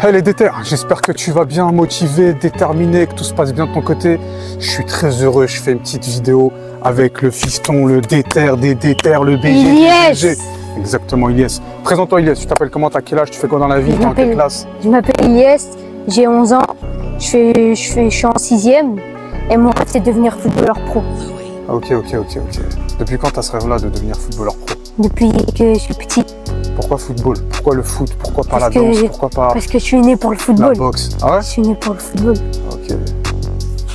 Elle est déter. J'espère que tu vas bien, motivé, déterminé, que tout se passe bien de ton côté. Je suis très heureux. Je fais une petite vidéo avec le fiston, le déter, le BG. Ilyes. Exactement, Ilyes. Présente-toi, Ilyes. Tu t'appelles comment? T'as quel âge? Tu fais quoi dans la vie? T'es en quelle classe? Je m'appelle Ilyes, j'ai 11 ans. Je suis en 6e. Et mon rêve, c'est de devenir footballeur pro. Ok. Depuis quand t'as ce rêve-là de devenir footballeur pro? Depuis que je suis petit. Pourquoi football? Pourquoi le foot? Pourquoi pas la danse? Pourquoi pas Parce que je suis né pour le football. la boxe? Ah ouais? Je suis né pour le football. Ok.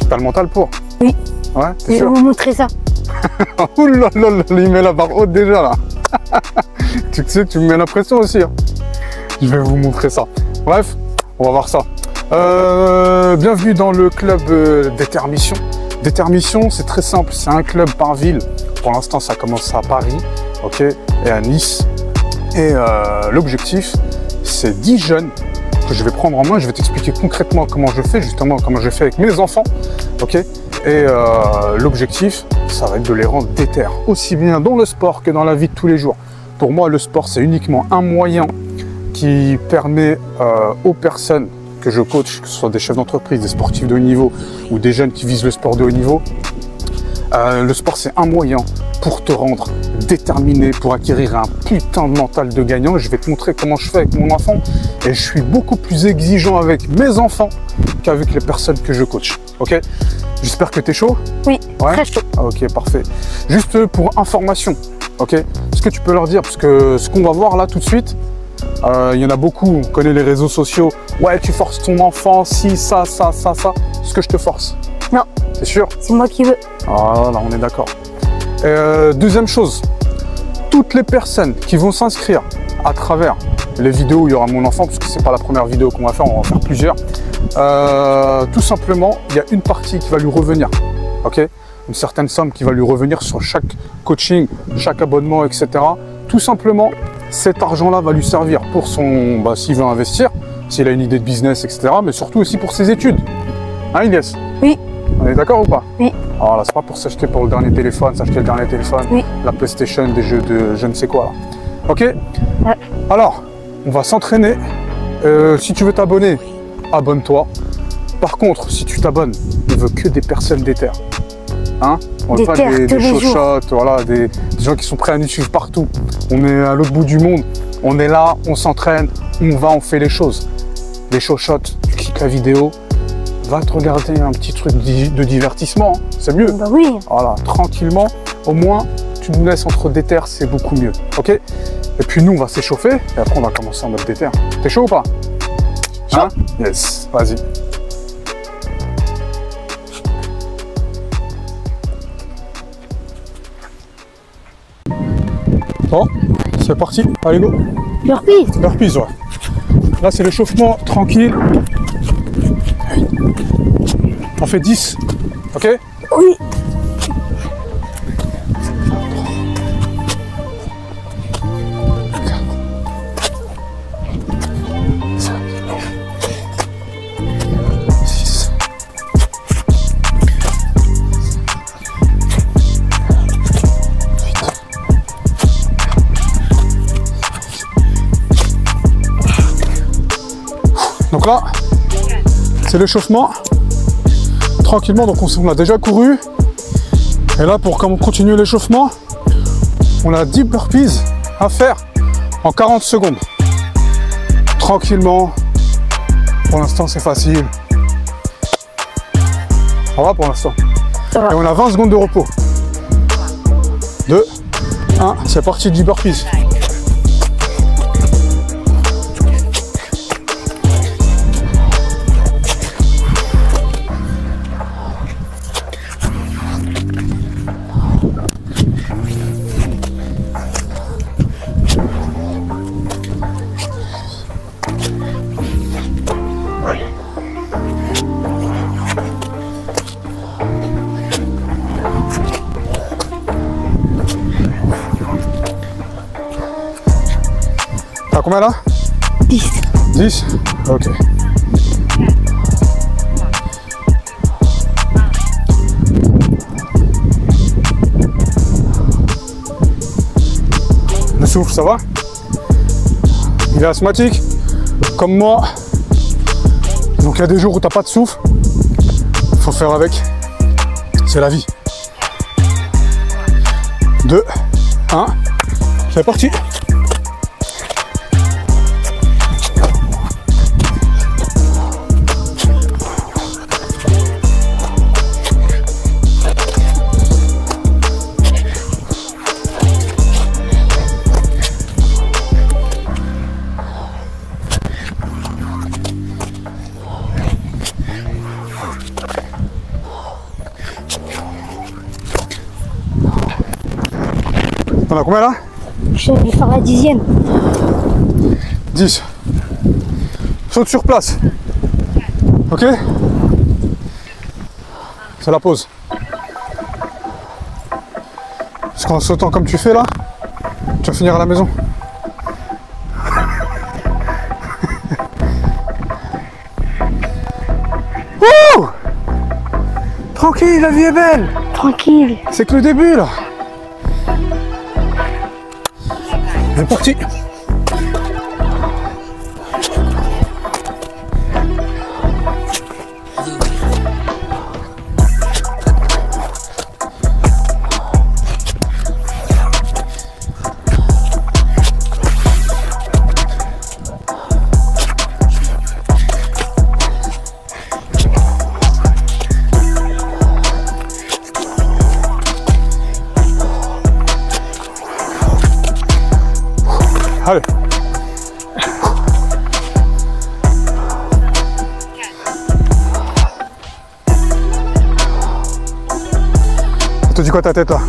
T'as le mental pour? Oui. Ouais, Je t'es vais sûr? vous montrer ça. Ouh là là là, il met la barre haute déjà là. Tu sais, tu me mets la pression aussi. Hein. Je vais vous montrer ça. Bref, on va voir ça. Bienvenue dans le club Détermission. Détermission, c'est très simple, c'est un club par ville. Pour l'instant, ça commence à Paris, ok, et à Nice. Et l'objectif, c'est 10 jeunes que je vais prendre en main. Je vais t'expliquer concrètement comment je fais, justement, comment je fais avec mes enfants, ok. Et l'objectif, ça va être de les rendre déter, aussi bien dans le sport que dans la vie de tous les jours. Pour moi, le sport, c'est uniquement un moyen qui permet aux personnes que je coach, que ce soit des chefs d'entreprise, des sportifs de haut niveau ou des jeunes qui visent le sport de haut niveau, le sport, c'est un moyen pour te rendre déterminé, pour acquérir un putain de mental de gagnant. Je vais te montrer comment je fais avec mon enfant et je suis beaucoup plus exigeant avec mes enfants qu'avec les personnes que je coach. Ok? J'espère que tu es chaud. Oui, ouais? Très chaud. Ok, parfait. Juste pour information, ok? Ce que tu peux leur dire, parce que ce qu'on va voir là tout de suite, il y en a beaucoup, on connaît les réseaux sociaux. Ouais, tu forces ton enfant, si, ça. Est-ce que je te force? Non. C'est sûr? C'est moi qui veux. Ah là, on est d'accord. Deuxième chose, toutes les personnes qui vont s'inscrire à travers les vidéos où il y aura mon enfant, parce que c'est pas la première vidéo qu'on va faire, on va en faire plusieurs. Tout simplement, il y a une partie qui va lui revenir, ok? Une certaine somme qui va lui revenir sur chaque coaching, chaque abonnement, etc. Tout simplement, cet argent-là va lui servir pour son, s'il veut investir, s'il a une idée de business, etc. Mais surtout aussi pour ses études. Hein, Ilyes? Oui. On est d'accord ou pas? Oui. Alors là, c'est pas pour s'acheter pour le dernier téléphone, s'acheter le dernier téléphone, oui. La PlayStation, des jeux de je ne sais quoi là. Ok? Ouais. Alors, on va s'entraîner. Si tu veux t'abonner, abonne-toi. Par contre, si tu t'abonnes, on veut que des personnes déter. Hein? On veut pas des chochottes, voilà, des gens qui sont prêts à nous suivre partout. On est à l'autre bout du monde. On est là, on s'entraîne, on fait les choses. Les chochottes, tu cliques la vidéo, va te regarder un petit truc de divertissement, c'est mieux. Bah oui. Voilà, tranquillement, au moins, tu nous laisses entre déter, c'est beaucoup mieux, ok? Et puis nous, on va s'échauffer, et après, on va commencer en mode déter. T'es chaud ou pas? Chaud. Hein? Yes, vas-y. Bon, c'est parti, allez go. Burpees. Burpees, ouais. Là, c'est l'échauffement tranquille. On fait 10, ok? Oui. Donc là, c'est l'échauffement. Tranquillement, donc on a déjà couru. Et là, pour continuer l'échauffement, on a 10 burpees à faire en 40 secondes. Tranquillement. Pour l'instant, c'est facile. Ça va pour l'instant. Et on a 20 secondes de repos. 2, 1, c'est parti, 10 burpees. T'as combien là? 10. 10? Ok. Le souffle, ça va? Il est asthmatique? Comme moi, Donc il y a des jours où t'as pas de souffle, faut faire avec, c'est la vie. 2, 1, c'est parti. On a combien là? Je vais faire la 10e. 10. Saute sur place. Ok? C'est la pause. Parce qu'en sautant comme tu fais là, tu vas finir à la maison. Ouh! Tranquille, la vie est belle. Tranquille. C'est que le début là. C'est parti. Allez. Elle te dit quoi ta tête là?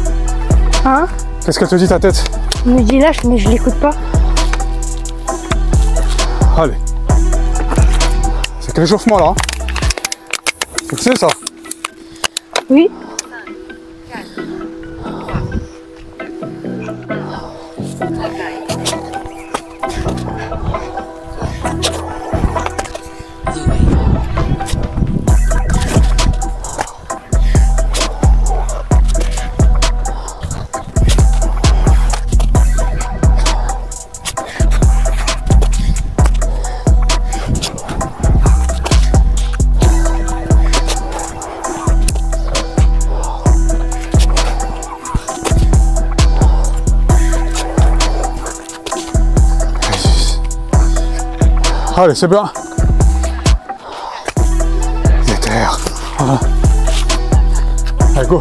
Hein? Qu'est-ce qu'elle te dit ta tête? Je me dis lâche, mais je l'écoute pas. Allez. C'est que l'échauffement là. Hein. C'est ça? Oui. Allez, c'est bien. Déterre. Voilà. Allez, go.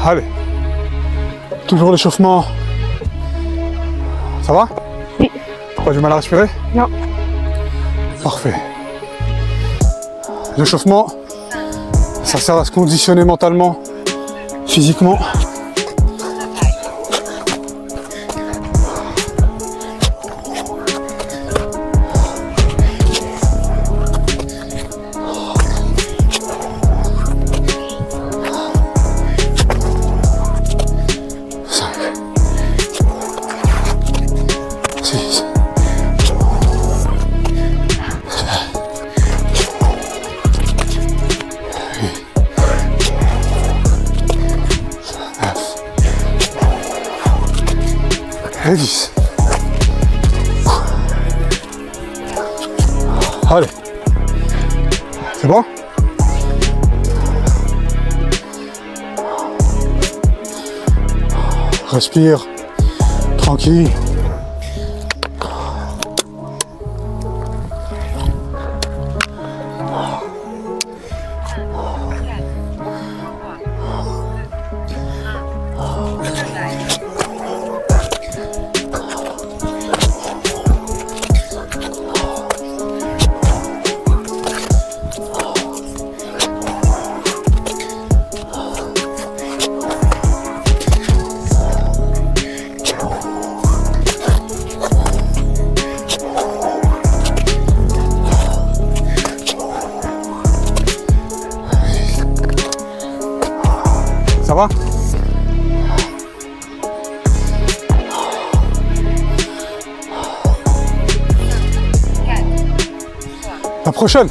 Allez, toujours l'échauffement. Ça va? Oui. T'as pas du mal à respirer? Non. Parfait. L'échauffement, ça sert à se conditionner mentalement, physiquement. Et 10. Allez. C'est bon? Respire. Tranquille. Ça va? La prochaine,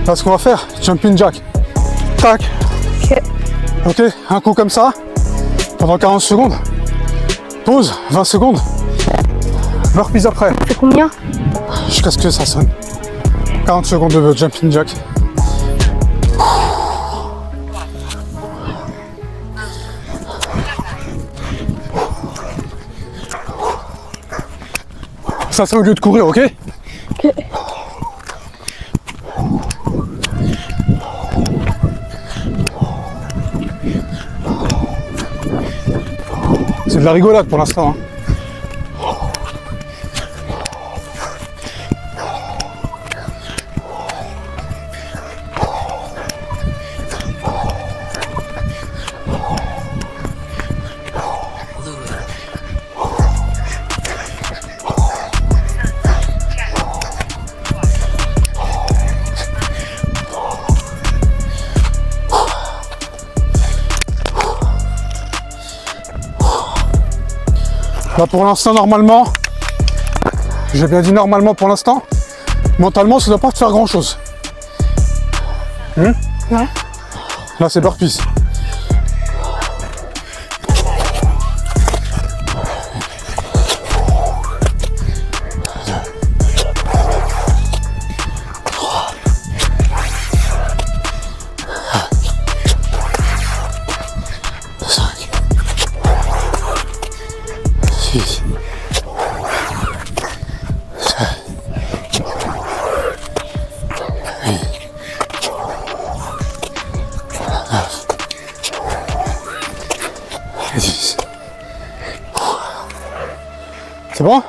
là ce qu'on va faire, jumping jack. Tac. Ok, un coup comme ça, pendant 40 secondes. Pause, 20 secondes. Burpees après. C'est combien? Jusqu'à ce que ça sonne. 40 secondes de jumping jack. Ça c'est au lieu de courir, ok? Ok. C'est de la rigolade pour l'instant. Hein. Là pour l'instant normalement, j'ai bien dit normalement pour l'instant, mentalement ça ne doit pas te faire grand chose. Ouais. Là c'est burpees. C'est bon?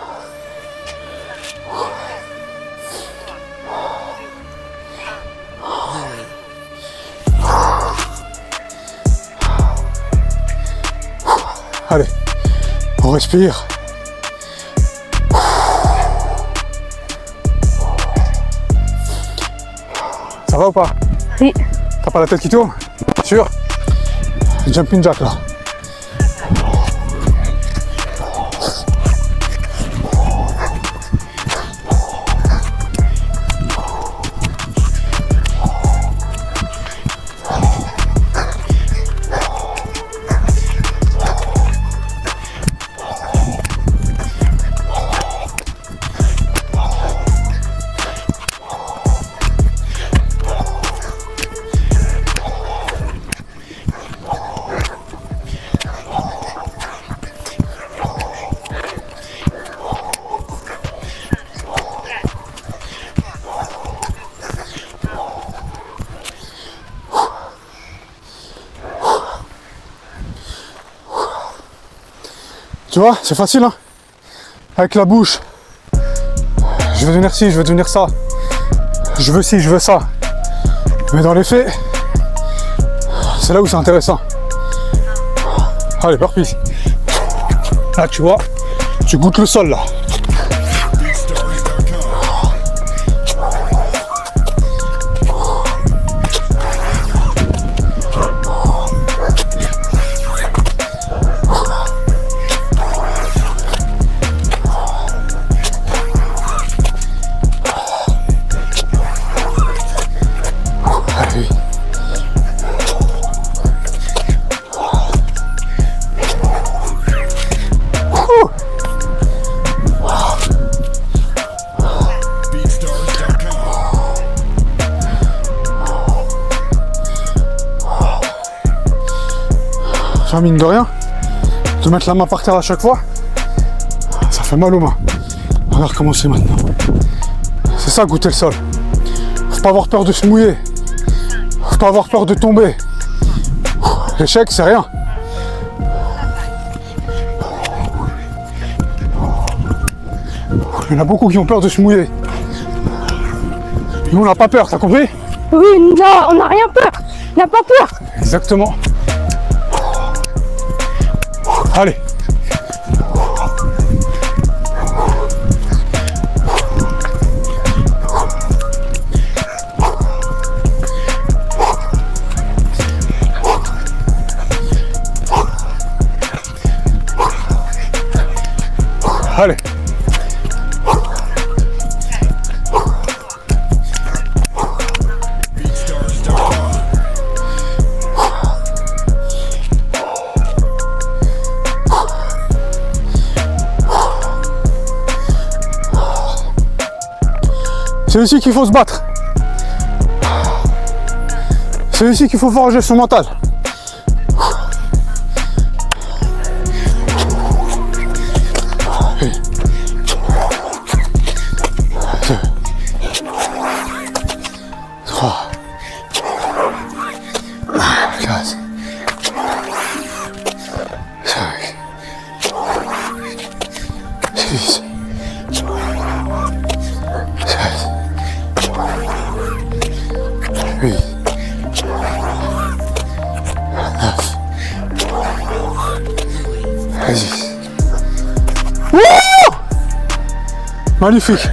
Allez, on respire. Ça va ou pas? Oui. T'as pas la tête qui tourne? Sûr? Jumping jack là. Tu vois, c'est facile, hein? Avec la bouche. Je veux devenir ci, je veux devenir ça. Je veux ci, je veux ça. Mais dans les faits, c'est là où c'est intéressant. Allez, burpees. Là, tu vois, tu goûtes le sol, là. Mine de rien, de mettre la main par terre à chaque fois, ça fait mal aux mains. On va recommencer maintenant. C'est ça, goûter le sol. Faut pas avoir peur de se mouiller. Faut pas avoir peur de tomber. L'échec, c'est rien. Il y en a beaucoup qui ont peur de se mouiller. Nous, on n'a pas peur, t'as compris? Oui, non, on n'a rien peur. On n'a pas peur. Exactement. Allez. Allez. C'est ici qu'il faut se battre. C'est ici qu'il faut forger son mental. Magnifique.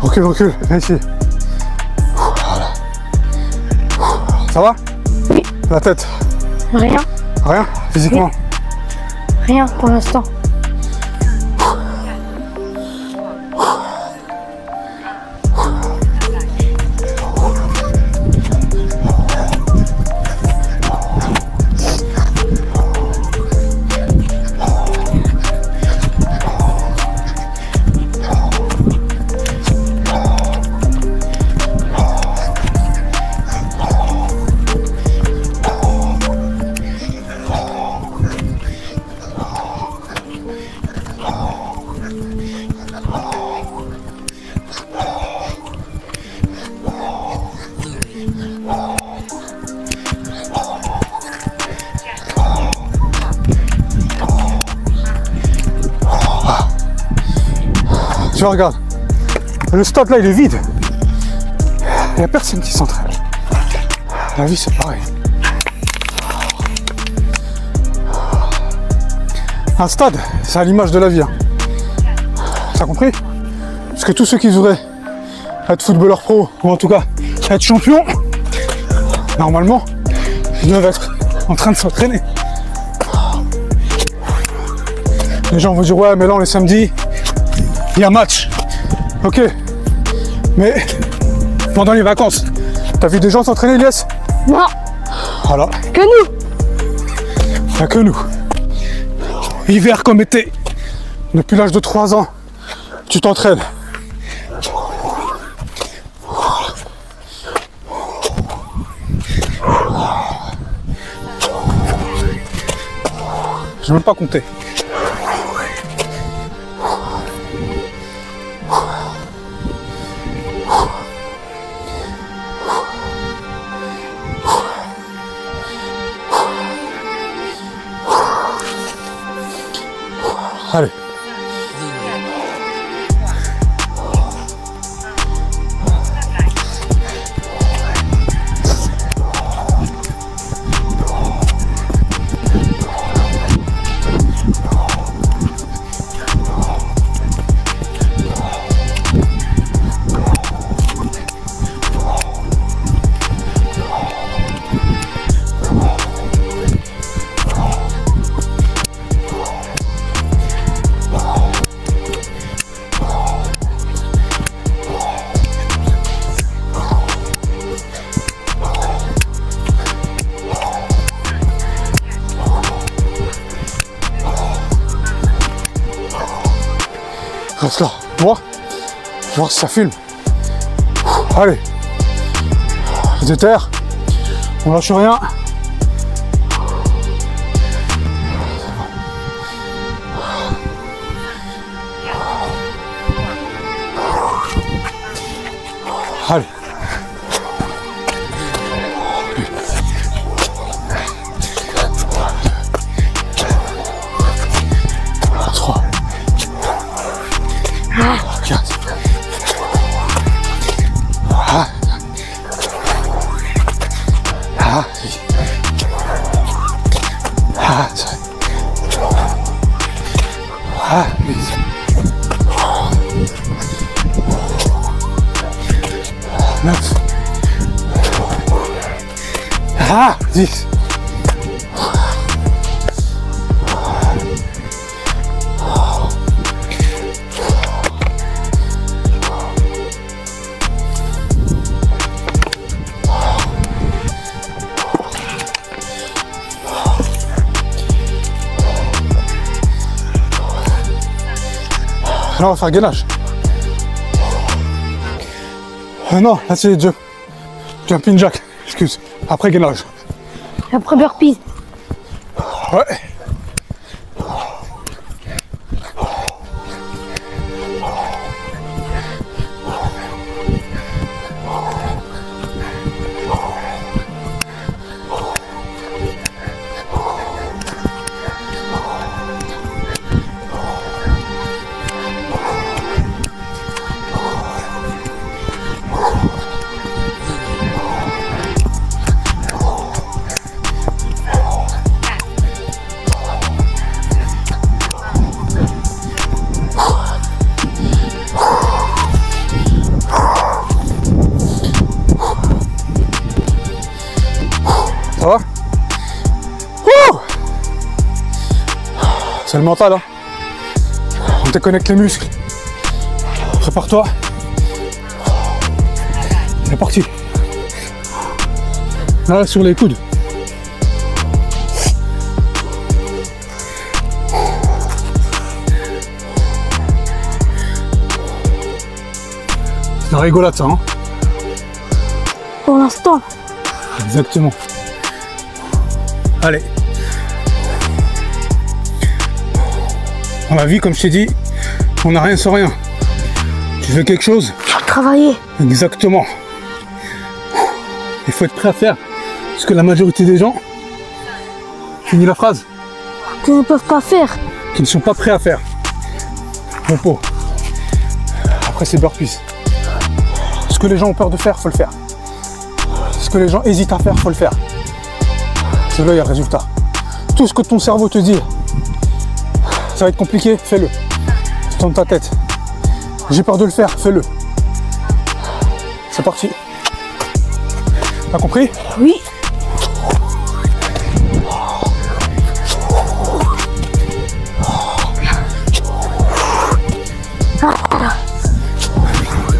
Recule, recule, viens ici. Voilà. Ça va? Oui. La tête? Rien. Rien? Physiquement? Rien pour l'instant. Tu vois, regarde, le stade là il est vide. Il n'y a personne qui s'entraîne. La vie c'est pareil. Un stade, c'est à l'image de la vie. Hein. T'as compris? Parce que tous ceux qui voudraient être footballeurs pro, ou en tout cas être champions, normalement, ils doivent être en train de s'entraîner. Les gens vont dire ouais mais là on est samedi. Il y a match, ok, mais pendant les vacances, t'as vu des gens s'entraîner, Elias? Non. Voilà. Que nous. Il n'y a que nous. Hiver comme été, depuis l'âge de 3 ans, tu t'entraînes. Je ne veux pas compter. Allez. Reste là, moi, je vais voir si ça filme. Allez, déter, on lâche rien. Allez. Ah, 10. Là, on va faire gainage. Non, là c'est jumping jack, excuse. Après gainage. Après burpees. Ouais. Ça va? C'est le mental, hein. On déconnecte les muscles. Prépare-toi. C'est parti. Là, sur les coudes. C'est la rigolade, ça, hein. Pour l'instant. Exactement. Allez. Dans la vie, comme je t'ai dit, on n'a rien sans rien. Tu veux quelque chose? Faut travailler. Exactement. Il faut être prêt à faire ce que la majorité des gens, finis la phrase, Qu'ils ne peuvent pas faire. qui ne sont pas prêts à faire. Repos. Après, c'est burpees. Ce que les gens ont peur de faire, faut le faire. Ce que les gens hésitent à faire, faut le faire. C'est là, il y a le résultat. Tout ce que ton cerveau te dit, ça va être compliqué, fais-le. C'est dans ta tête. J'ai peur de le faire, fais-le. C'est parti. T'as compris? Oui.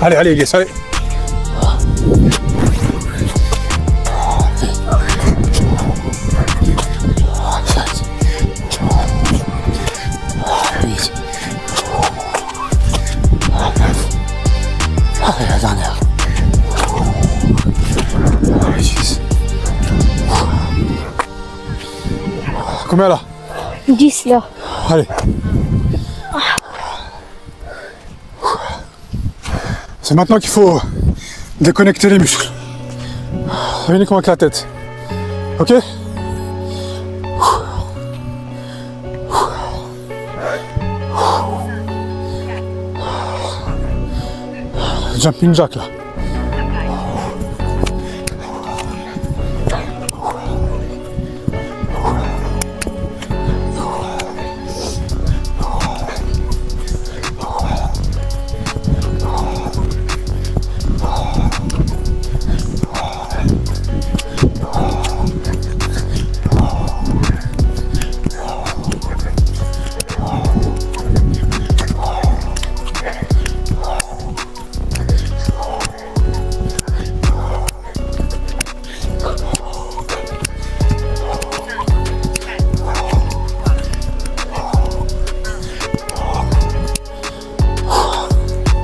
Allez, allez, Elias, allez. Allez, la dernière. Allez, 6. Combien là? 10 là. Allez. C'est maintenant qu'il faut déconnecter les muscles. Uniquement avec la tête. Ok? Jumping jack là.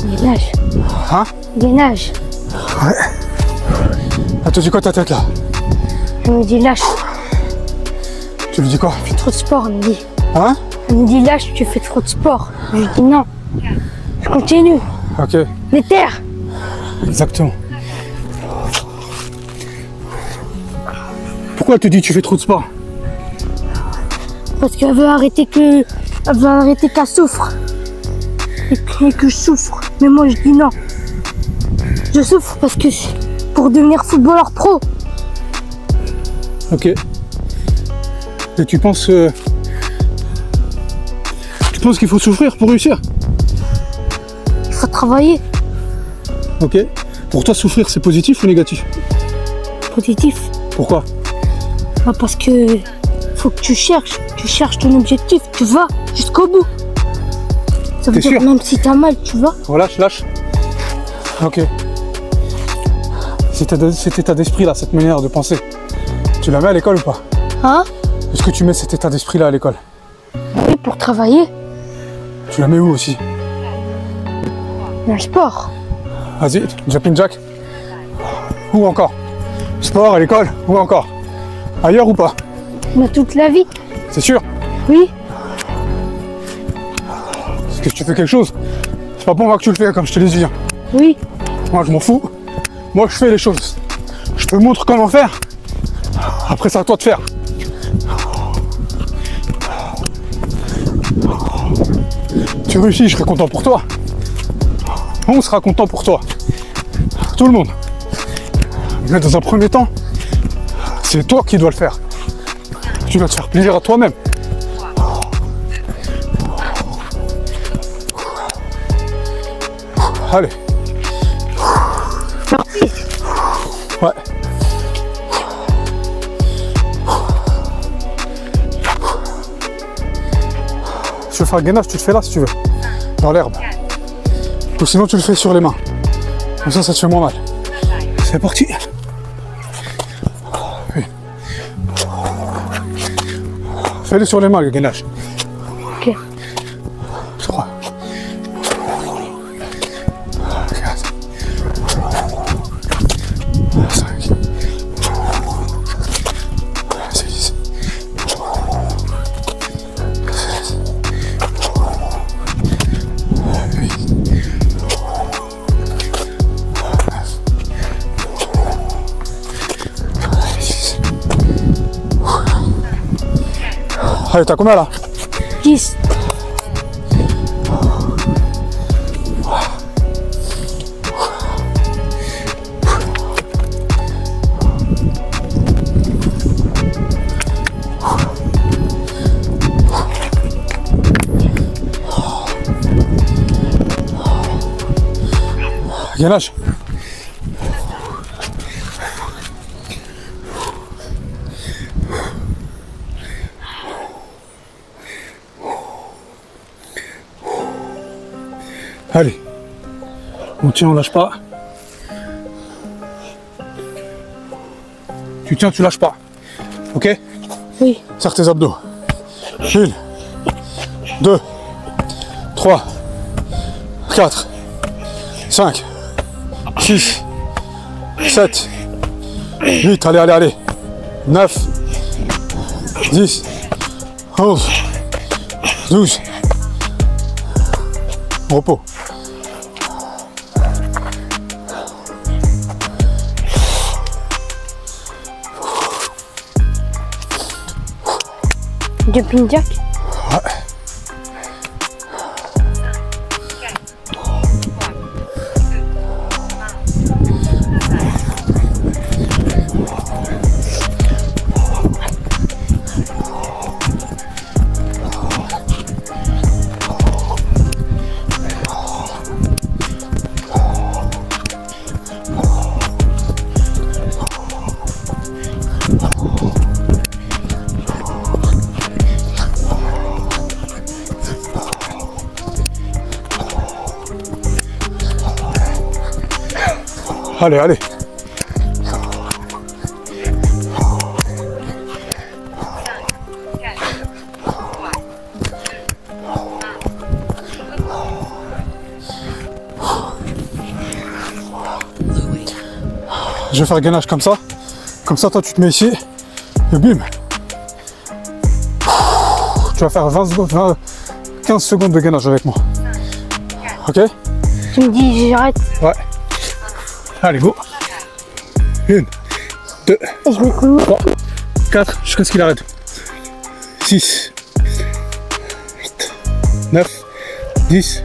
Gainage. Hein? Gainage. Ouais. Elle te dit quoi ta tête là? Elle me dit lâche. Tu lui dis quoi? Tu fais trop de sport, elle me dit. Hein? Elle me dit lâche, tu fais trop de sport. Je lui dis non. Je continue. Ok. Les terres. Exactement. Pourquoi elle te dit tu fais trop de sport? Parce qu'elle veut arrêter qu'elle souffre. Et que je souffre. Mais moi je dis non. Je souffre parce que pour devenir footballeur pro. Ok. Et tu penses qu'il faut souffrir pour réussir? Il faut travailler. Ok. Pour toi, souffrir, c'est positif ou négatif? Positif. Pourquoi? Bah parce que faut que tu cherches ton objectif, tu vas jusqu'au bout. Ça veut T'es dire sûr? même si t'as mal, tu vas. Relâche, lâche. Ok. Cet état d'esprit là, cette manière de penser, tu la mets à l'école ou pas? Hein? Est-ce que tu mets cet état d'esprit là à l'école? Oui, pour travailler, Tu la mets où aussi? dans le sport. Vas-y, jumping jack. Où encore? Sport, à l'école, où encore? Ailleurs ou pas? Dans toute la vie. C'est sûr? Oui. Parce que si tu fais quelque chose, c'est pas pour moi que tu le fais, comme je te l'ai dit. Oui. Moi, je m'en fous. Moi, je fais les choses. Je te montre comment faire. Après, c'est à toi de faire. Tu réussis, je serai content pour toi. On sera content pour toi. Tout le monde. Mais dans un premier temps, c'est toi qui dois le faire. Tu dois te faire plaisir à toi-même. Allez. Ouais. Tu veux faire le gainage, tu le fais là si tu veux. Dans l'herbe. Ou sinon tu le fais sur les mains. Comme ça te fait moins mal. C'est parti. Oui. Fais-le sur les mains le gainage. Ok. 3. 4. 5. 6. 7. 8. 6. Allez, t'as combien là? 10. Gainage. Allez, on tient, on lâche pas. Tu tiens, tu lâches pas. Ok? Oui. Serre tes abdos. 1, 2, 3, 4, 5, 6, 7, 8, allez, allez, allez. 9, 10, 11, 12. Repos. Jumping jack. Ouais. Allez, allez. Je vais faire gainage comme ça. Comme ça, toi, tu te mets ici. Et bim. Tu vas faire 20 secondes, 15 secondes de gainage avec moi. Ok? Tu me dis j'arrête. Ouais. Allez, go. 1, 2, Et je mets combien? 3, 4, jusqu'à ce qu'il arrête. 6, 8, 9, 10,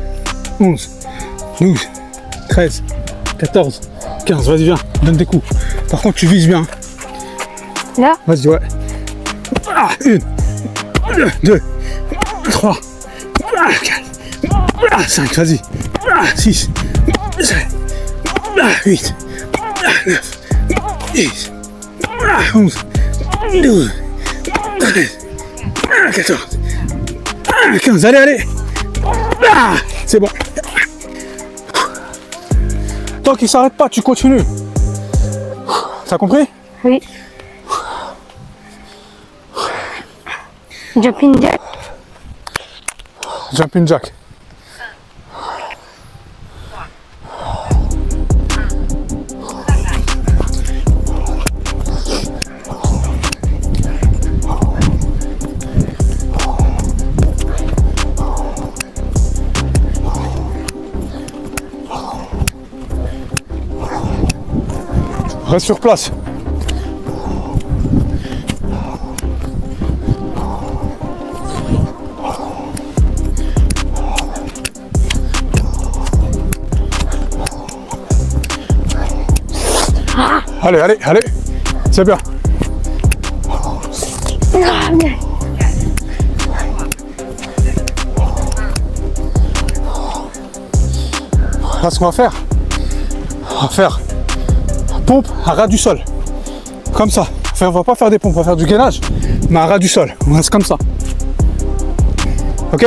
11, 12, 13, 14, 15. Vas-y, viens, donne des coups. Par contre, tu vises bien. Là? Vas-y, ouais. 1, 2, 3, 4, 5, vas-y. 6, 7, 8, 9, 10, 11, 12, 13, 14, 15, allez. Ah, c'est bon. Tant qu'il s'arrête pas, tu continues. T'as compris? Oui. Jumping jack. Jumping jack. Reste sur place. Allez, allez, allez. C'est bien. Là, ce qu'on va faire, pompe à ras du sol. Comme ça. Enfin, on va pas faire des pompes, on va faire du gainage, mais à ras du sol. On reste comme ça. Ok?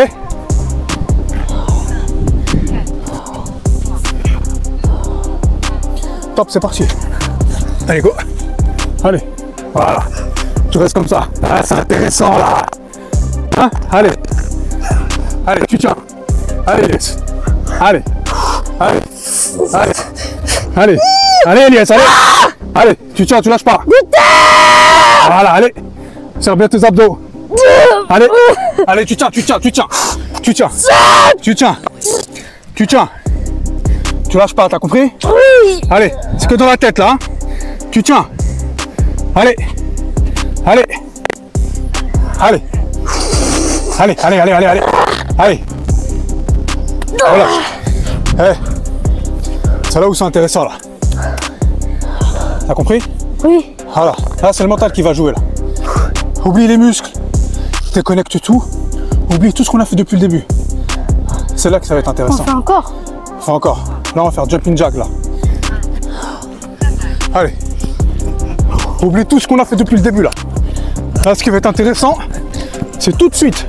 Top, c'est parti. Allez, go. Allez. Voilà. Tu restes comme ça. Ah, c'est intéressant là. Hein? Allez. Allez, tu tiens. Allez, Elias. Allez. Allez. Allez. Allez. Allez, Elias, allez. Allez, tu tiens, tu lâches pas. Voilà, allez. Serre bien tes abdos. Allez. Allez, tu tiens, tu tiens, tu tiens. Tu tiens. Tu tiens. Tu tiens. Tu lâches pas, t'as compris? Oui. Allez, c'est que dans la tête là. Hein? Tu tiens. Allez. Allez. Allez. Allez, allez, allez, allez, allez. Allez. Voilà. Hey. C'est là où c'est intéressant là. T'as compris? Oui. Voilà. Là, c'est le mental qui va jouer là. Oublie les muscles. Déconnecte tout. Oublie tout ce qu'on a fait depuis le début. C'est là que ça va être On intéressant. fait encore. Enfin encore. Là, on va faire jumping jack là. Allez. Oublie tout ce qu'on a fait depuis le début là. Là, ce qui va être intéressant, c'est tout de suite.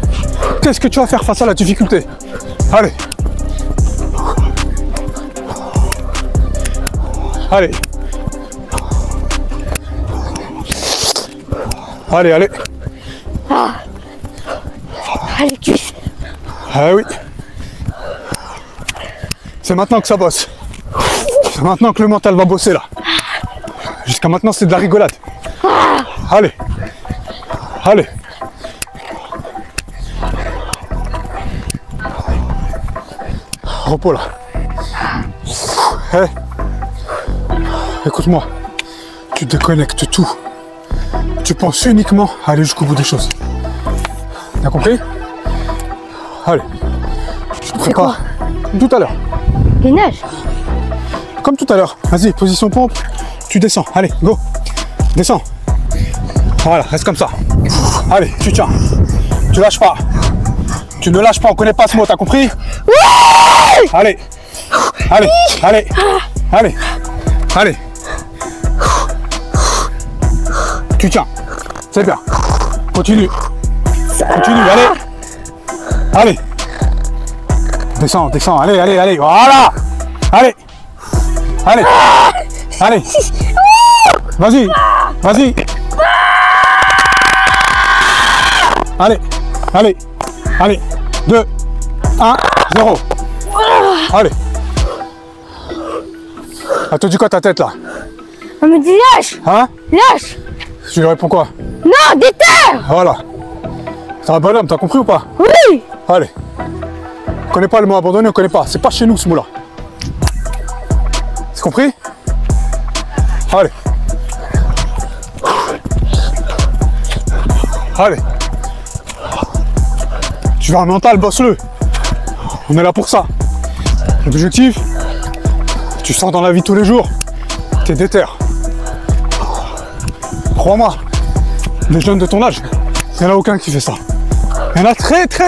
Qu'est-ce que tu vas faire face à la difficulté? Allez. Allez. Allez, allez. Allez, cuisse. Ah oui. C'est maintenant que ça bosse. C'est maintenant que le mental va bosser là. Jusqu'à maintenant, c'est de la rigolade. Allez. Allez. Repos là. Hey. Écoute-moi. Tu déconnectes tout. Tu penses uniquement à aller jusqu'au bout des choses. T'as compris? Allez. Je te prépare. Tout à l'heure. Gainage. Comme tout à l'heure. Vas-y, position pompe. Tu descends. Allez, go. Descends. Voilà, reste comme ça. Allez, tu tiens. Tu lâches pas. Tu ne lâches pas, on connaît pas ce mot, t'as compris? Oui. Allez. Allez, allez. Allez. Allez. Tu tiens. C'est bien. Continue. Continue, allez. Allez. Descends, descends. Allez, allez, allez. Voilà. Allez. Allez. Allez. Vas-y. Vas-y. Allez. Allez. Allez. 2, 1, 0. Allez. Elle te dit quoi ta tête là? On me dit lâche. Hein? Lâche. Je lui réponds quoi? Non, déterre. Voilà. C'est un bonhomme, t'as compris ou pas? Oui. Allez. On connaît pas le mot abandonner, on connaît pas. C'est pas chez nous ce mot-là. C'est compris? Allez. Allez. Tu veux un mental, bosse-le. On est là pour ça. L'objectif, tu sens dans la vie tous les jours, t'es déter. Crois-moi, les jeunes de ton âge, il n'y en a aucun qui fait ça. Il y en a très peu.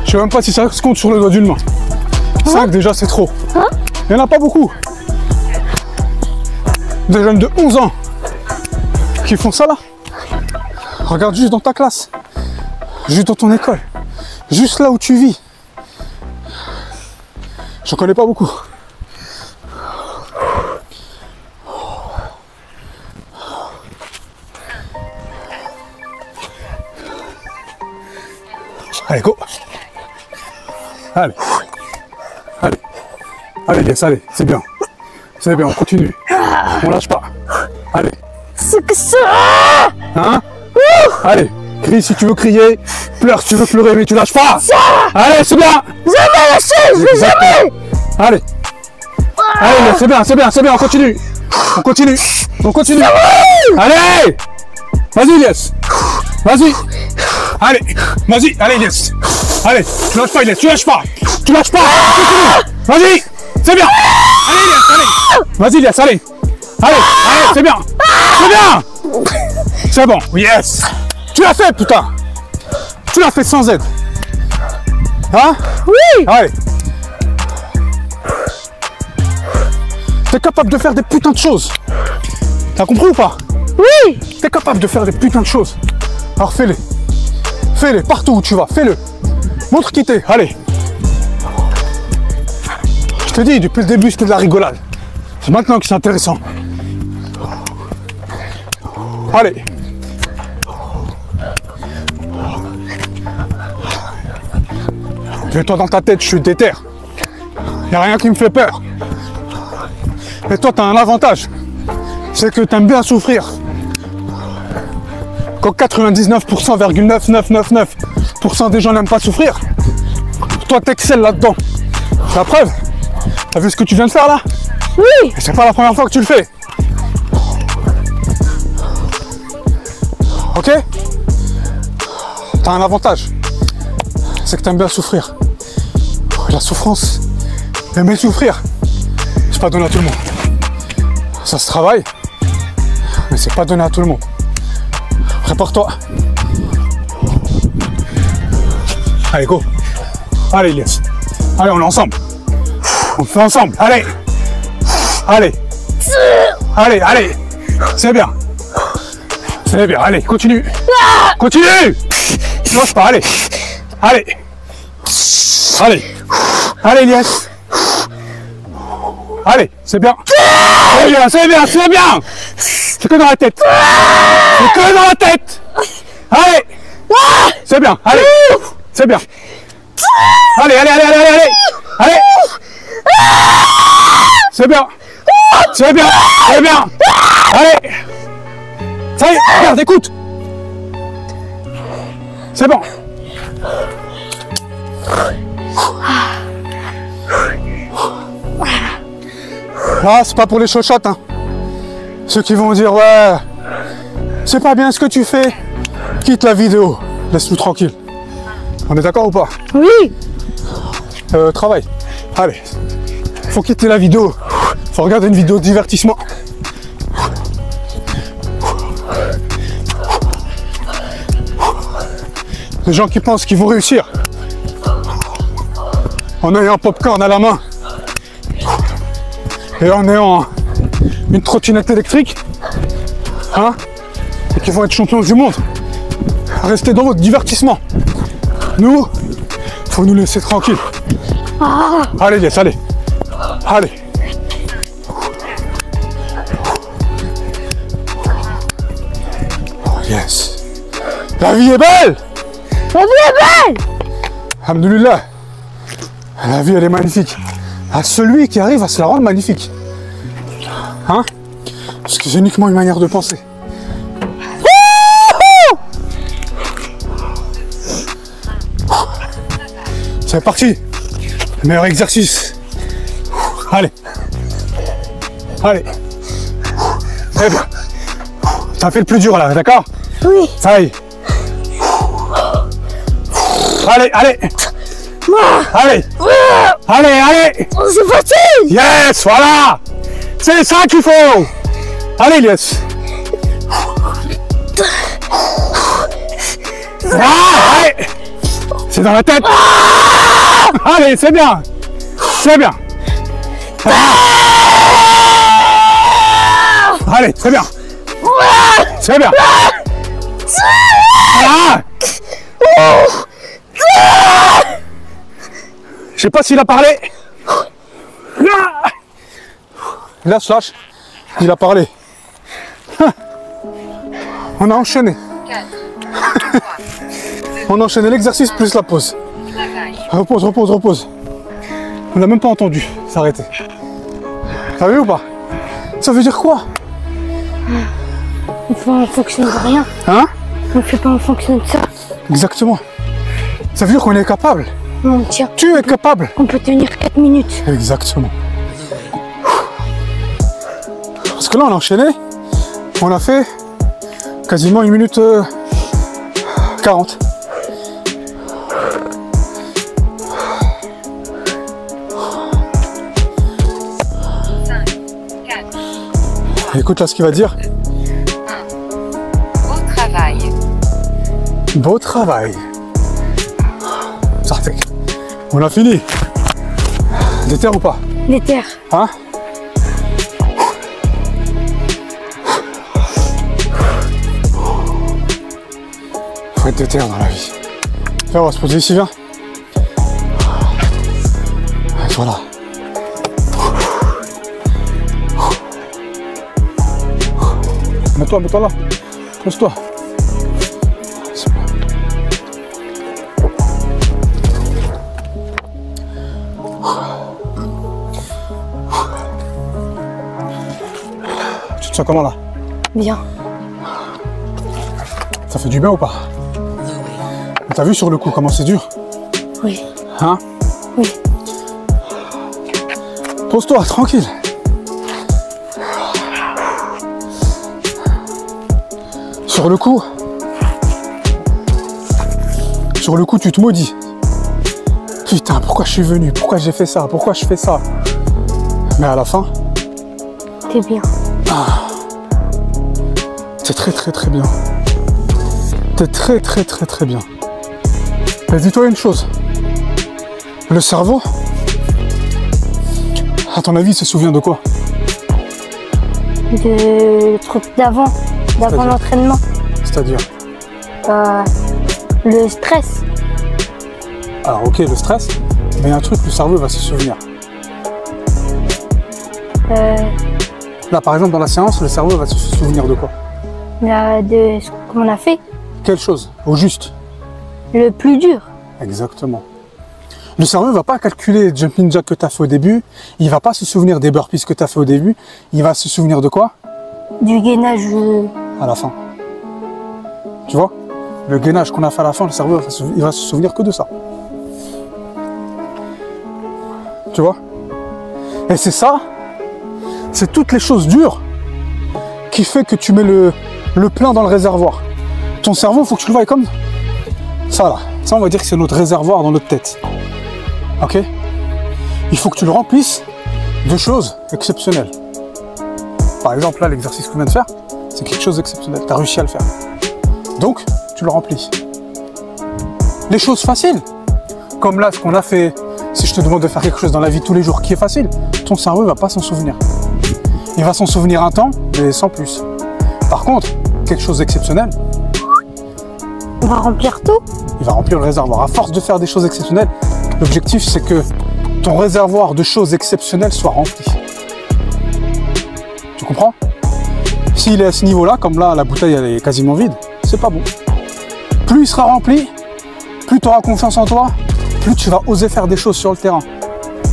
Je sais même pas si ça se compte sur le doigt d'une main. 5 déjà, c'est trop. Il n'y en a pas beaucoup. Des jeunes de 11 ans qui font ça là. Regarde juste dans ta classe, juste dans ton école, juste là où tu vis. J'en connais pas beaucoup. Allez, go. Allez. Allez. Allez, yes, allez, c'est bien. C'est bien, on continue. On lâche pas. Allez. C'est que ça. Hein? Allez, crie si tu veux crier, pleure si tu veux pleurer, mais tu lâches pas. Allez, c'est bien. Jamais lâcher, je vais jamais. Allez. Allez, c'est bien, c'est bien, c'est bien, on continue. On continue. On continue. Allez. Vas-y, Elias. Vas-y. Allez, vas-y, allez, Elias. Allez, tu lâches pas, Elias, tu lâches pas. Tu lâches pas. Vas-y. C'est bien. Allez, Elias, allez. Vas-y, Elias, allez. Allez, allez, c'est bien. C'est bien. C'est bon, yes. Tu l'as fait, putain. Tu l'as fait sans aide. Hein? Oui. Allez. T'es capable de faire des putains de choses. T'as compris ou pas? Oui. T'es capable de faire des putains de choses. Alors fais-les. Fais-les partout où tu vas. Fais-le. Montre qui t'es. Allez. Je te dis, depuis le début, c'était de la rigolade. C'est maintenant que c'est intéressant. Allez. Mets-toi dans ta tête, je suis déter. Il n'y a rien qui me fait peur. Et toi, tu as un avantage. C'est que tu aimes bien souffrir. Quand 99,99999% des gens n'aiment pas souffrir, toi, tu excelles là-dedans. La preuve, tu as vu ce que tu viens de faire là? Oui. Et c'est pas la première fois que tu le fais. Ok? T'as un avantage. C'est que t'aimes bien souffrir. La souffrance, aimer souffrir, c'est pas donné à tout le monde. Ça se travaille, mais c'est pas donné à tout le monde. Prépare-toi. Allez, go. Allez, Elias. Allez, on est ensemble. On le fait ensemble. Allez. Allez. Allez, allez. C'est bien. C'est bien. Allez, continue. Continue. Lâche pas, allez. Allez. Allez. Allez, Elias. Allez, c'est bien. C'est bien, c'est bien, c'est bien. C'est que dans la tête. C'est que dans la tête. Allez. C'est bien, allez. C'est bien. Allez, allez, allez, allez, allez. Allez. C'est bien. C'est bien. C'est bien. Allez. Ça y est, regarde, écoute. C'est bon. Ah, c'est pas pour les chochottes, hein. Ceux qui vont dire, ouais, c'est pas bien ce que tu fais, quitte la vidéo, laisse-nous tranquille. On est d'accord ou pas? Oui. Travail. Allez, faut quitter la vidéo, faut regarder une vidéo de divertissement. Les gens qui pensent qu'ils vont réussir en ayant un popcorn à la main et en ayant une trottinette électrique, hein, et qui vont être champions du monde. Restez dans votre divertissement. Nous, faut nous laisser tranquille. Allez, yes, allez. Allez. Oh, yes. La vie est belle. La vie est belle. Alhamdoulilah. La vie, elle est magnifique. À celui qui arrive à se la rendre magnifique. Hein? Parce que c'est uniquement une manière de penser. C'est parti. Le meilleur exercice. Allez. Allez. Très bien. T'as fait le plus dur là, d'accord? Oui. Ça y est. Allez, allez. Allez. Allez, allez. C'est facile. Yes, voilà. C'est ça qu'il faut. Allez, yes. Ah, allez. C'est dans la tête. Allez, c'est bien. Très bien. Allez, très bien. Très bien. Ah. Je sais pas s'il a parlé. Lâche, lâche. Il a parlé. On a enchaîné. On a enchaîné l'exercice plus la pause. Repose, repose, repose. On n'a même pas entendu s'arrêter. T'as vu ou pas? Ça veut dire quoi? On fait en fonction de rien. Hein? On fait pas en fonction de ça. Exactement. Ça veut dire qu'on est capable. On tient. Tu es capable. On peut tenir 4 minutes. Exactement. Parce que là, on a enchaîné. On a fait quasiment 1 minute 40. Écoute là ce qu'il va dire. Beau travail. Beau travail. Sartek. On a fini. Déter ou pas? Déter. Hein? Faut être déter dans la vie. Viens, on va se poser ici, viens. Et voilà. Mets-toi, mets-toi là. Pose-toi. Tu te sens comment là? Bien. Ça fait du bien ou pas? T'as vu sur le coup comment c'est dur? Oui. Hein? Oui. Pose-toi, tranquille. Sur le coup, tu te maudis. Putain, pourquoi je suis venu? Pourquoi j'ai fait ça? Pourquoi je fais ça? Mais à la fin, T'es bien. c'est très très très bien. T'es très très très très bien. Mais dis-toi une chose. Le cerveau, à ton avis, il se souvient de quoi? Le truc d'avant C'est-à-dire l'entraînement. C'est-à-dire? Le stress. Alors ok, le stress, mais il y a un truc, le cerveau va se souvenir. Là, par exemple, dans la séance, le cerveau va se souvenir de quoi? De ce qu'on a fait. Quelle chose? Au juste. Le plus dur. Exactement. Le cerveau ne va pas calculer les jumping jacks que tu as fait au début, il ne va pas se souvenir des burpees que tu as fait au début, il va se souvenir de quoi? Du gainage. À la fin. Tu vois? Le gainage qu'on a fait à la fin, le cerveau, il va se souvenir que de ça. Tu vois? Et c'est ça, c'est toutes les choses dures qui fait que tu mets le plein dans le réservoir. Ton cerveau, il faut que tu le voies comme ça là. Ça, on va dire que c'est notre réservoir dans notre tête. Ok? Il faut que tu le remplisses de choses exceptionnelles. Par exemple, là, l'exercice qu'on vient de faire, c'est quelque chose d'exceptionnel. Tu as réussi à le faire. Donc, tu le remplis. Les choses faciles, comme là, ce qu'on a fait, si je te demande de faire quelque chose dans la vie de tous les jours qui est facile, ton cerveau ne va pas s'en souvenir. Il va s'en souvenir un temps, mais sans plus. Par contre, quelque chose d'exceptionnel, On va remplir tout. il va remplir le réservoir. À force de faire des choses exceptionnelles, l'objectif, c'est que ton réservoir de choses exceptionnelles soit rempli. Tu comprends? S'il est à ce niveau-là, comme là, la bouteille elle est quasiment vide, c'est pas bon. Plus il sera rempli, plus tu auras confiance en toi, plus tu vas oser faire des choses sur le terrain.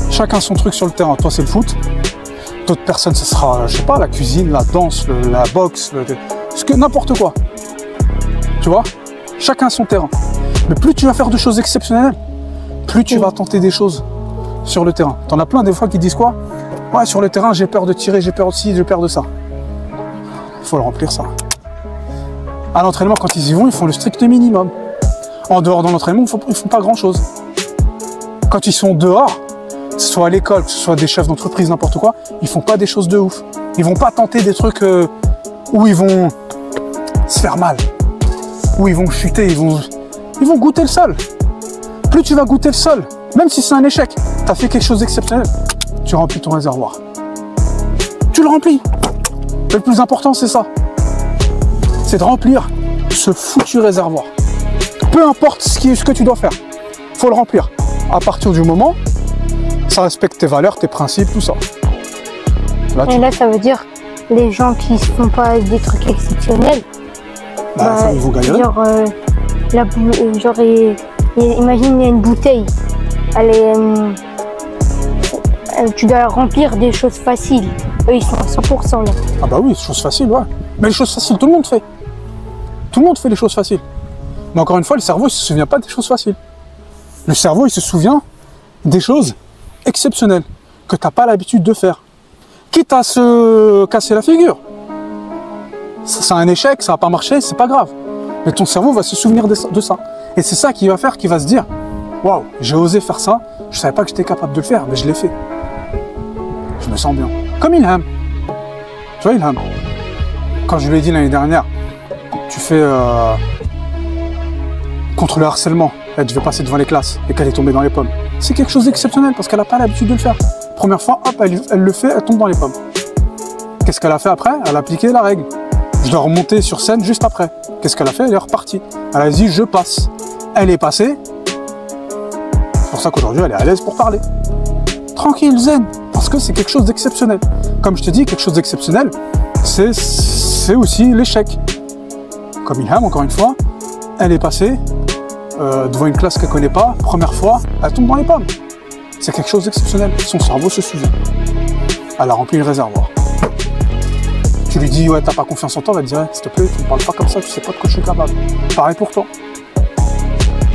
Chacun son truc sur le terrain. Toi, c'est le foot. D'autres personnes, ce sera, je sais pas, la cuisine, la danse, la boxe, n'importe quoi. Tu vois? Chacun son terrain. Mais plus tu vas faire de choses exceptionnelles, plus tu vas tenter des choses sur le terrain. T'en as plein des fois qui disent quoi? Ouais, sur le terrain, j'ai peur de tirer, j'ai peur de ci, j'ai peur de ça. Il faut le remplir ça. À l'entraînement, quand ils y vont, ils font le strict minimum. En dehors de l'entraînement, ils ne font pas grand-chose. Quand ils sont dehors, que ce soit à l'école, que ce soit des chefs d'entreprise, n'importe quoi, ils font pas des choses de ouf. Ils vont pas tenter des trucs où ils vont se faire mal, où ils vont chuter, ils vont goûter le sol. Plus tu vas goûter le sol, même si c'est un échec, tu as fait quelque chose d'exceptionnel, tu remplis ton réservoir. Tu le remplis. Le plus important, c'est ça. C'est de remplir ce foutu réservoir. Peu importe ce que tu dois faire, il faut le remplir. À partir du moment, ça respecte tes valeurs, tes principes, tout ça. Et là, ça veut dire les gens qui ne font pas des trucs exceptionnels. Ça vous gagnez. Imagine, il y a une bouteille. Tu dois remplir des choses faciles. Eux, ils sont à 100% là. Ah bah oui, choses faciles, ouais. Mais les choses faciles, tout le monde fait. Tout le monde fait les choses faciles. Mais encore une fois, le cerveau, il ne se souvient pas des choses faciles. Le cerveau, il se souvient des choses exceptionnelles que tu n'as pas l'habitude de faire. Quitte à se casser la figure. C'est un échec, ça n'a pas marché, c'est pas grave. Mais ton cerveau va se souvenir de ça. Et c'est ça qui va faire, qu'il va se dire, waouh, j'ai osé faire ça, je savais pas que j'étais capable de le faire, mais je l'ai fait. Je me sens bien. Comme Ilham. Tu vois, Ilham, quand je lui ai dit l'année dernière, tu fais contre le harcèlement, elle devait passer devant les classes et qu'elle est tombée dans les pommes. C'est quelque chose d'exceptionnel parce qu'elle n'a pas l'habitude de le faire. Première fois, hop, elle le fait, elle tombe dans les pommes. Qu'est-ce qu'elle a fait après? Elle a appliqué la règle. Je dois remonter sur scène juste après. Qu'est-ce qu'elle a fait? Elle est repartie. Elle a dit, je passe. Elle est passée. C'est pour ça qu'aujourd'hui, elle est à l'aise pour parler. Tranquille, zen. Parce que c'est quelque chose d'exceptionnel. Comme je te dis, quelque chose d'exceptionnel, c'est aussi l'échec. Comme Ilham, encore une fois, elle est passée devant une classe qu'elle ne connaît pas. Première fois, elle tombe dans les pommes. C'est quelque chose d'exceptionnel. Son cerveau se souvient. Elle a rempli le réservoir. Tu lui dis, ouais, t'as pas confiance en toi, elle va te dire, s'il te plaît, tu ne parles pas comme ça, tu sais pas de quoi je suis capable. Pareil pour toi.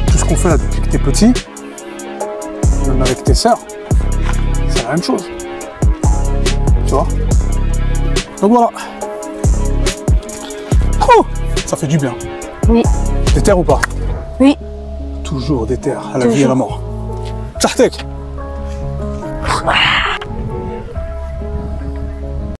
Tout ce qu'on fait là depuis que t'es petit, même avec tes sœurs, c'est la même chose. Tu vois? Donc voilà. Oh, ça fait du bien. Oui. Déter ou pas? Oui. Toujours déter, à la vie et à la mort. Tchahtek.